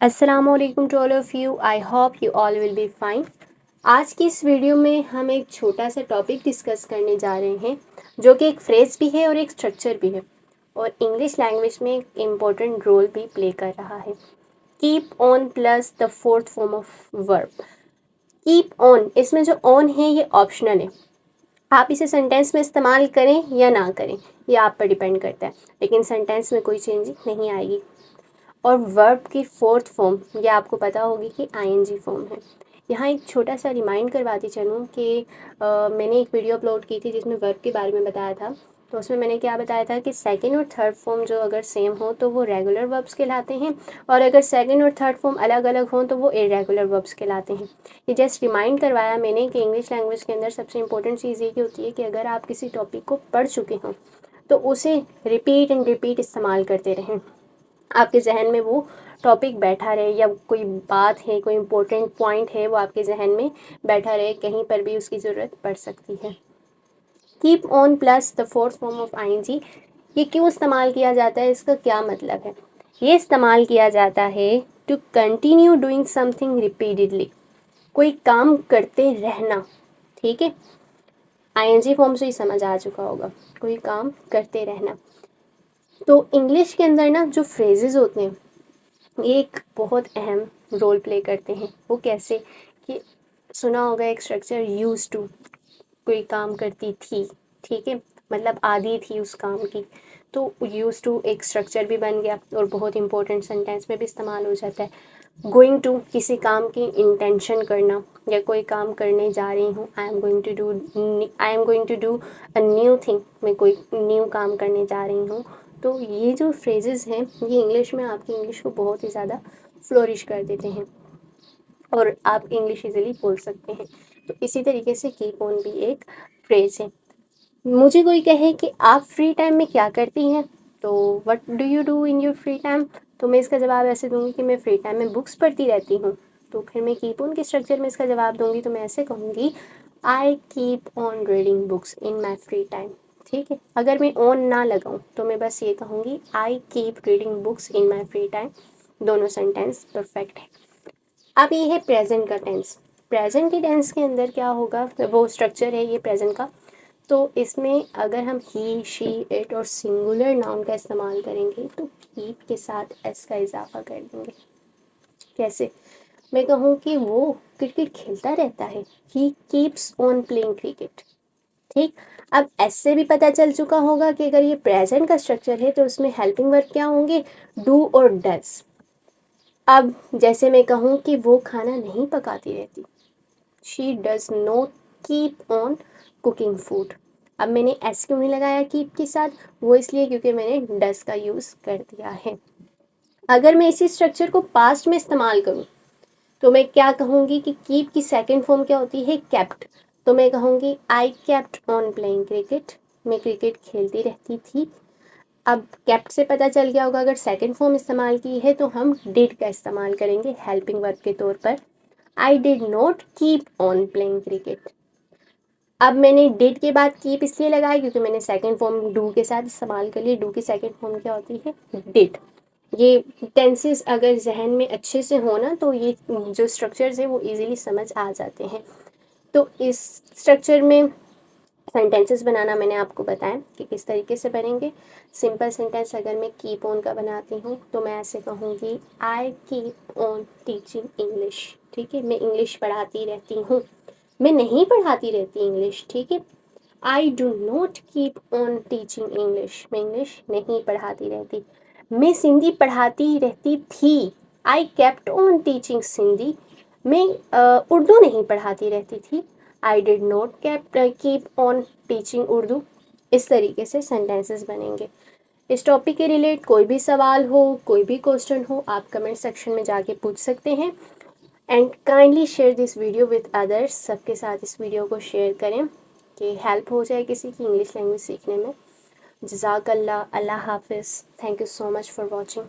अस्सलामुअलैकुम to all of you. I hope you all will be fine. आज की इस वीडियो में हम एक छोटा सा टॉपिक डिस्कस करने जा रहे हैं जो कि एक फ्रेज़ भी है और एक स्ट्रक्चर भी है और इंग्लिश लैंग्वेज में एक इम्पोर्टेंट रोल भी प्ले कर रहा है। Keep on plus the fourth form of verb. Keep on, इसमें जो ऑन है ये ऑप्शनल है। आप इसे सेंटेंस में इस्तेमाल करें या ना करें ये आप पर डिपेंड करता है, लेकिन सेंटेंस में कोई चेंज नहीं आएगी। और वर्ब की फोर्थ फॉर्म ये आपको पता होगी कि आईएनजी फॉर्म है। यहाँ एक छोटा सा रिमाइंड करवाती चलूँ कि मैंने एक वीडियो अपलोड की थी जिसमें वर्ब के बारे में बताया था। तो उसमें मैंने क्या बताया था कि सेकंड और थर्ड फॉर्म जो अगर सेम हो तो वो रेगुलर वर्ब्स कहलाते हैं, और अगर सेकंड और थर्ड फॉर्म अलग अलग हों तो वो इरेगुलर वर्ब्स कहलाते हैं। ये जस्ट रिमाइंड करवाया मैंने कि इंग्लिश लैंग्वेज के अंदर सबसे इंपॉर्टेंट चीज़ ये होती है कि अगर आप किसी टॉपिक को पढ़ चुके हों तो उसे रिपीट एंड रिपीट इस्तेमाल करते रहें, आपके जहन में वो टॉपिक बैठा रहे, या कोई बात है, कोई इम्पोर्टेंट पॉइंट है वो आपके जहन में बैठा रहे, कहीं पर भी उसकी ज़रूरत पड़ सकती है। Keep on plus the fourth form of ING, ये क्यों इस्तेमाल किया जाता है, इसका क्या मतलब है? ये इस्तेमाल किया जाता है to continue doing something repeatedly, कोई काम करते रहना। ठीक है, आईएनजी फॉर्म से ही समझ आ चुका होगा, कोई काम करते रहना। तो इंग्लिश के अंदर ना जो फ्रेजेस होते हैं ये एक बहुत अहम रोल प्ले करते हैं। वो कैसे कि सुना होगा एक स्ट्रक्चर यूज टू, कोई काम करती थी, ठीक है, मतलब आदि थी उस काम की, तो यूज टू एक स्ट्रक्चर भी बन गया और बहुत इंपॉर्टेंट सेंटेंस में भी इस्तेमाल हो जाता है। गोइंग टू, किसी काम की इंटेंशन करना, या कोई काम करने जा रही हूँ, I am going to do a new thing, मैं कोई न्यू काम करने जा रही हूँ। तो ये जो फ्रेजेस हैं ये इंग्लिश में आपकी इंग्लिश को बहुत ही ज़्यादा फ्लोरिश कर देते हैं और आप इंग्लिश इजीली बोल सकते हैं। तो इसी तरीके से कीप ऑन भी एक फ्रेज है। मुझे कोई कहे कि आप फ्री टाइम में क्या करती हैं, तो what do you do in your free time, तो मैं इसका जवाब ऐसे दूंगी कि मैं फ्री टाइम में बुक्स पढ़ती रहती हूँ। तो फिर मैं कीप ऑन के स्ट्रक्चर में इसका जवाब दूंगी तो मैं ऐसे कहूँगी, I keep on reading books in my free time. ठीक है, अगर मैं ऑन ना लगाऊँ तो मैं बस ये कहूँगी, I keep reading books in my free time. दोनों सेंटेंस परफेक्ट है। अब ये है प्रेजेंट का टेंस। प्रेजेंट के टेंस के अंदर क्या होगा, वो स्ट्रक्चर है ये प्रेजेंट का। तो इसमें अगर हम ही, शी, इट और सिंगुलर नाउन का इस्तेमाल करेंगे तो कीप के साथ एस का इजाफा कर देंगे। कैसे? मैं कहूँ कि वो क्रिकेट खेलता रहता है, he keeps on playing cricket. ठीक, अब ऐसे भी पता चल चुका होगा कि अगर ये प्रेजेंट का स्ट्रक्चर है तो उसमें हेल्पिंग वर्ब क्या होंगे, डू और डज। अब जैसे मैं कहूँ कि वो खाना नहीं पकाती रहती, she does not keep on cooking food. अब मैंने एस क्यों नहीं लगाया कीप के साथ, वो इसलिए क्योंकि मैंने डज का यूज़ कर दिया है। अगर मैं इसी स्ट्रक्चर को पास्ट में इस्तेमाल करूँ तो मैं क्या कहूँगी कि कीप की सेकंड फॉर्म क्या होती है, केप्ट। तो मैं कहूँगी I kept on playing cricket, मैं क्रिकेट खेलती रहती थी। अब केप्ट से पता चल गया होगा अगर सेकंड फॉर्म इस्तेमाल की है तो हम डिड का इस्तेमाल करेंगे हेल्पिंग वर्ब के तौर पर। I did not keep on playing cricket. अब मैंने डिड के बाद कीप इसलिए लगाया क्योंकि मैंने सेकंड फॉर्म डू के साथ इस्तेमाल कर लिया। डू की सेकंड फॉर्म क्या होती है, डिड। ये टेंसेस अगर जहन में अच्छे से हो ना तो ये जो स्ट्रक्चर्स हैं वो इजीली समझ आ जाते हैं। तो इस स्ट्रक्चर में सेंटेंसेस बनाना मैंने आपको बताया कि किस तरीके से बनेंगे। सिंपल सेंटेंस अगर मैं कीप ऑन का बनाती हूँ तो मैं ऐसे कहूँगी, I keep on teaching English. ठीक है, मैं इंग्लिश पढ़ाती रहती हूँ, मैं नहीं पढ़ाती रहती इंग्लिश। ठीक है, I do not keep on teaching English, मैं इंग्लिश नहीं पढ़ाती रहती। मैं सिंधी पढ़ाती रहती थी, I kept on teaching Sindhi, मैं उर्दू नहीं पढ़ाती रहती थी, I did not keep on teaching Urdu. इस तरीके से सेंटेंसेस बनेंगे। इस टॉपिक के रिलेट कोई भी सवाल हो, कोई भी क्वेश्चन हो, आप कमेंट सेक्शन में जाके पूछ सकते हैं। And kindly share this video with others, सबके साथ इस वीडियो को शेयर करें कि हेल्प हो जाए किसी की इंग्लिश लैंग्वेज सीखने में। जज़ाकल्लाह, अल्लाह हाफिज़, thank you so much for watching.